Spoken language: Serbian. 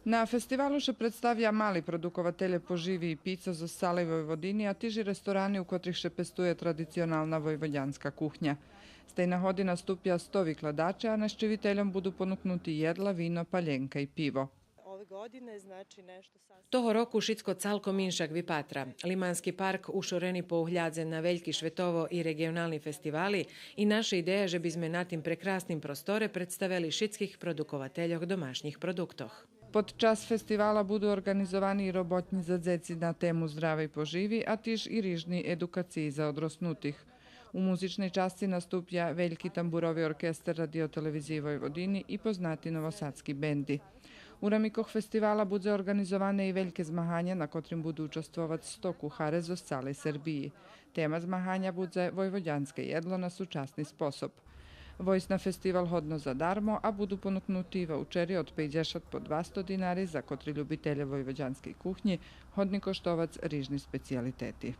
Na festivalu še predstavlja mali produkovatelje poživi i pica z Osali Vojvodini, a tiži restorani, u kotrih še pestuje tradicionalna vojvodjanska kuhnja. Stejna hodina stupja 100 vykladača, a naščeviteljom budu ponuknuti jedla, vino, paljenka i pivo. Toho roku Šitsko calkom inšak vypatra. Limanski park ušoreni pouhľadze na veľký švetovo i regionálni festivali i naša ideja, že by sme na tim prekrasnim prostore predstavili šitskih produkovateljoh domašnjih produktoh. Pod čas festivala budu organizovani i robotnji za dzeci na temu zdrave i poživi, a tiž i rižni edukaciji za odrosnutih. U muzičnej časti nastupja Veljki tamburovi orkestar Radio-televiziji Vojvodini i poznati novosadski bendi. U ramikoh festivala bude organizovane i veljke zmahanja na kotrim budu učestvovat 100 kuhare z cale Srbiji. Tema zmahanja bude vojvodjanske jedlo na sučasni sposob. Vojs na festival hodno za darmo, a budu ponuknuti i voučeri od 50 po 200 dinari za kotri ljubitelje vojvođanske kuhnje, hodni koštovac rižni specijaliteti.